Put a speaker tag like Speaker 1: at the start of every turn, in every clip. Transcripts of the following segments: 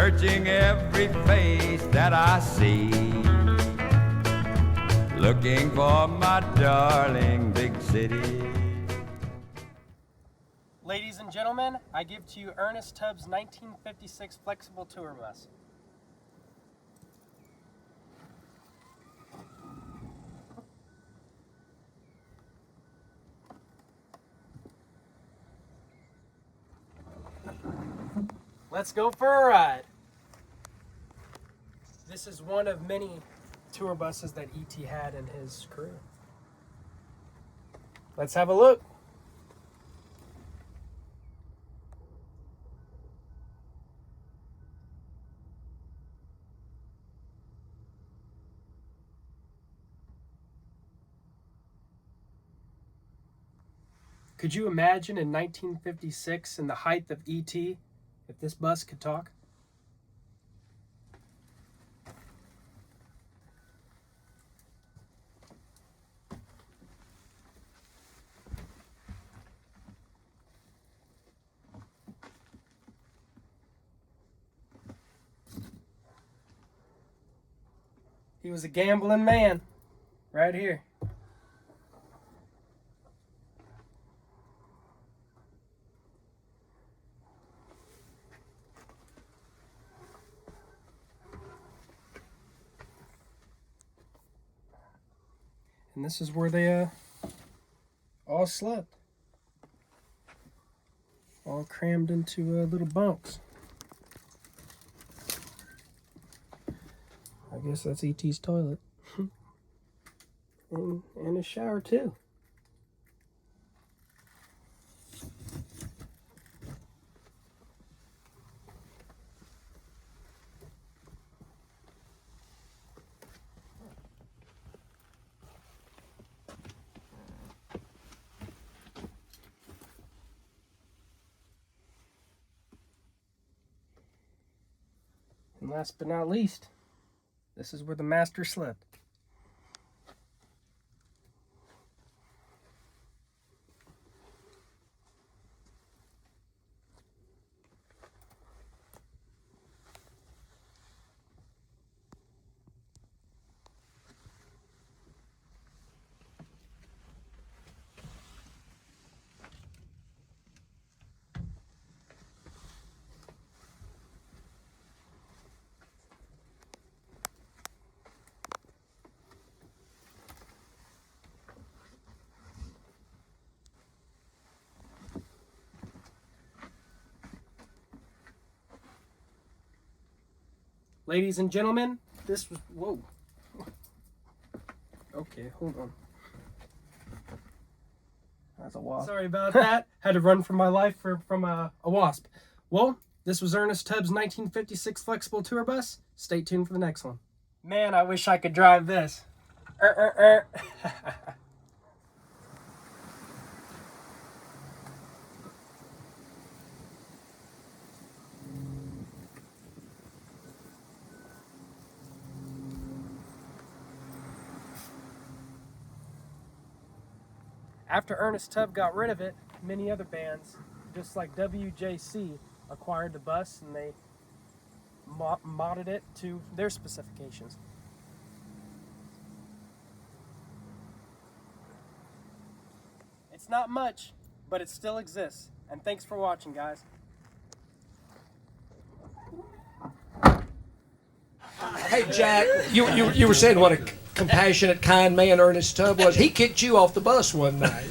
Speaker 1: searching every face that I see, looking for my darling big city.
Speaker 2: Ladies and gentlemen, I give to you Ernest Tubb's 1956 Flxible tour bus. Let's go for a ride. This is one of many tour buses that E.T. had in his crew. Let's have a look. Could you imagine in 1956, in the height of E.T., if this bus could talk? He was a gambling man, right here. And this is where they all slept. All crammed into little bunks. I guess that's E.T.'s toilet. and a shower too. And last but not least, this is where the master slept. Ladies and gentlemen, this was, whoa. Okay, hold on. That's a wasp. Sorry about that. Had to run for my life from a wasp. Well, this was Ernest Tubb's 1956 Flxible tour bus. Stay tuned for the next one. Man, I wish I could drive this. After Ernest Tubb got rid of it, many other bands, just like WJC, acquired the bus and they modded it to their specifications. It's not much, but it still exists. And thanks for watching, guys.
Speaker 3: Hey, Jack, you were saying what a compassionate, kind man Ernest Tubb was. He kicked you off the bus one night.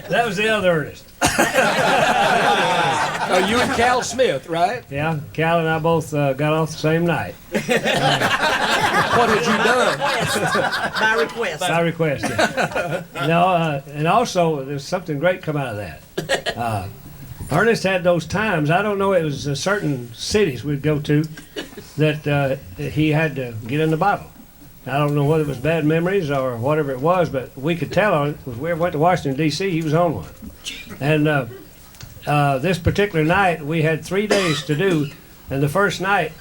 Speaker 4: That was the other Ernest.
Speaker 3: Oh, you and Cal Smith, right?
Speaker 4: Yeah, Cal and I both got off the same night.
Speaker 3: What had you done?
Speaker 5: By request.
Speaker 4: By request, yeah. No, and also there's something great come out of that. Ernest had those times. I don't know, it was certain cities we'd go to that he had to get in the bottle. I don't know whether it was bad memories or whatever it was, but we could tell on it because we went to Washington, D.C., he was on one. And this particular night, we had 3 days to do, and the first night,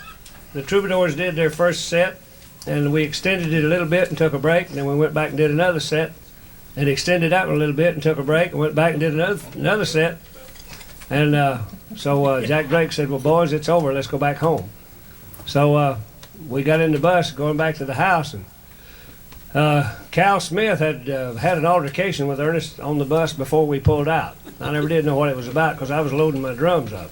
Speaker 4: the Troubadours did their first set, and we extended it a little bit and took a break, and then we went back and did another set, and extended that one a little bit and took a break, and went back and did another set. And so Jack Drake said, well, boys, it's over. Let's go back home. So we got in the bus going back to the house, and Cal Smith had had an altercation with Ernest on the bus before we pulled out. I never did know what it was about because I was loading my drums up.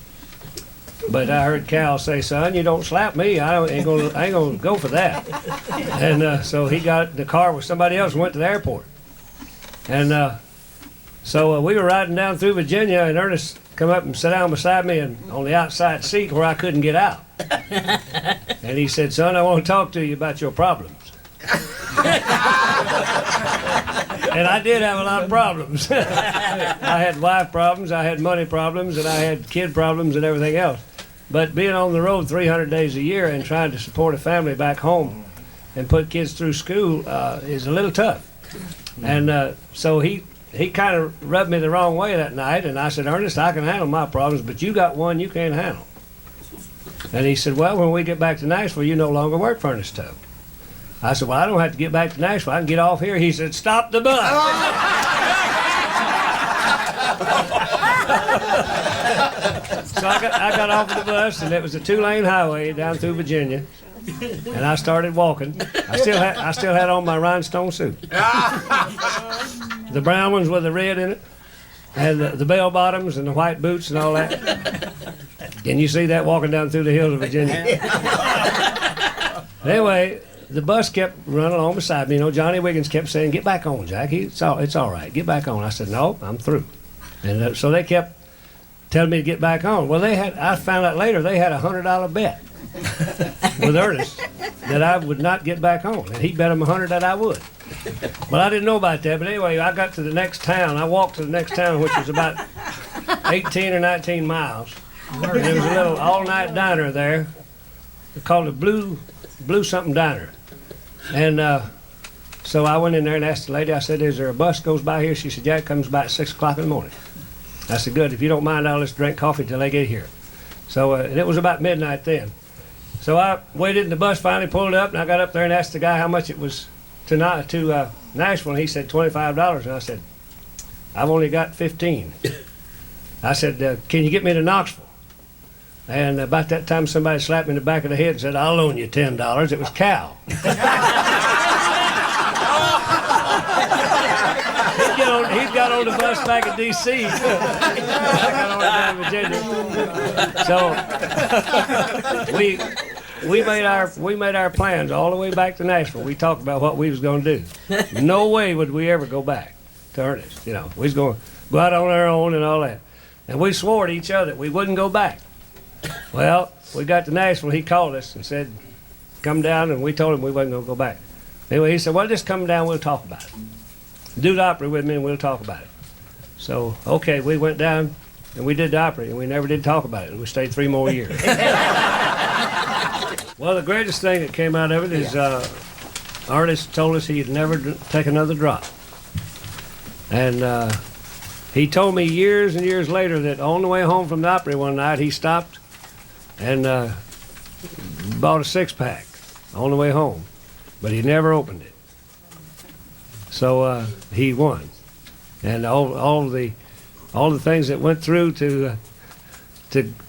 Speaker 4: But I heard Cal say, son, you don't slap me. I ain't gonna go for that. And so he got in the car with somebody else and went to the airport. And so we were riding down through Virginia, and Ernest come up and sat down beside me and on the outside seat where I couldn't get out. And he said, son, I want to talk to you about your problems. And I did have a lot of problems. I had wife problems, I had money problems, and I had kid problems and everything else. But being on the road 300 days a year and trying to support a family back home and put kids through school is a little tough. And so he kind of rubbed me the wrong way that night, and I said, Ernest, I can handle my problems, but you got one you can't handle. And he said, well, when we get back to Nashville, you no longer work for Ernest Tubb. I said, well, I don't have to get back to Nashville. I can get off here. He said, stop the bus. So I got off of the bus, and it was a 2-lane highway down through Virginia, and I started walking. I still had on my rhinestone suit. The brown ones with the red in it, and the bell bottoms and the white boots and all that. Can you see that walking down through the hills of Virginia? Anyway, the bus kept running along beside me. You know, Johnny Wiggins kept saying, get back on, Jack. It's all right. Get back on. I said, no, I'm through. And so they kept telling me to get back on. Well, I found out later they had a $100 bet with Ernest that I would not get back on. And he bet him $100 that I would. But I didn't know about that. But anyway, I got to the next town. I walked to the next town, which was about 18 or 19 miles. And there was a little all-night diner there. They called it Blue something diner. And so I went in there and asked the lady, I said, is there a bus goes by here? She said, yeah, it comes by at 6 o'clock in the morning. I said, good, if you don't mind, I'll just drink coffee till they get here. So, and it was about midnight then. So I waited and the bus finally pulled up, and I got up there and asked the guy how much it was to Nashville, and he said $25. And I said, I've only got 15. I said, can you get me to Knoxville? And about that time, somebody slapped me in the back of the head and said, I'll loan you $10. It was Cal. He's got on the bus back in D.C. I got on down in Virginia. So we made our plans all the way back to Nashville. We talked about what we was going to do. No way would we ever go back to Ernest. You know, we was going to go out on our own and all that. And we swore to each other we wouldn't go back. Well, we got to Nashville. He called us and said, come down, and we told him we wasn't going to go back. Anyway, he said, well, just come down, we'll talk about it. Do the Opry with me and we'll talk about it. So, okay, we went down and we did the Opry, and we never did talk about it. And we stayed 3 more years. Well, the greatest thing that came out of it is Ernest told us he'd never take another drop. And he told me years and years later that on the way home from the Opry one night, he stopped and bought a 6-pack on the way home, but he never opened it. So he won, and all the things that went through to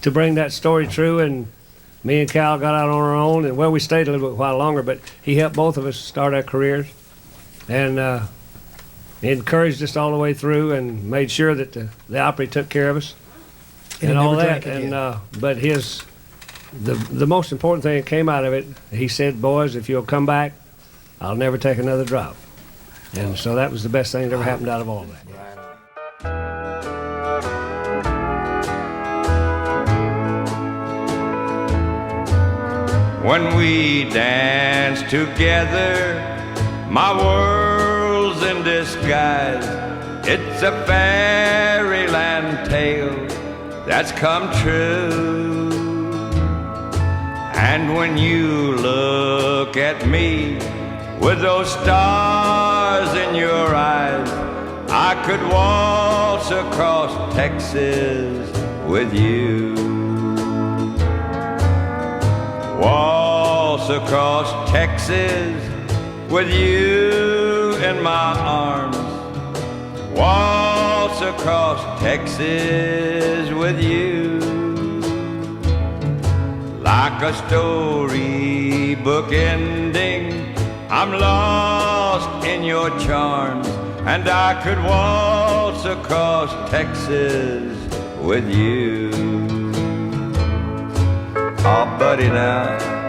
Speaker 4: bring that story true. And me and Cal got out on our own, and well, we stayed a little bit while longer, but he helped both of us start our careers, and he encouraged us all the way through, and made sure that the Opry took care of us, and all that. And but the most important thing that came out of it, he said, boys, if you'll come back, I'll never take another drop. And so that was the best thing that ever happened out of all that.
Speaker 1: When we dance together, my world's in disguise. It's a fairyland tale that's come true. And when you look at me with those stars in your eyes, I could waltz across Texas with you. Waltz across Texas with you in my arms. Waltz waltz across Texas with you. Like a storybook ending, I'm lost in your charms, and I could waltz across Texas with you. Oh, buddy, now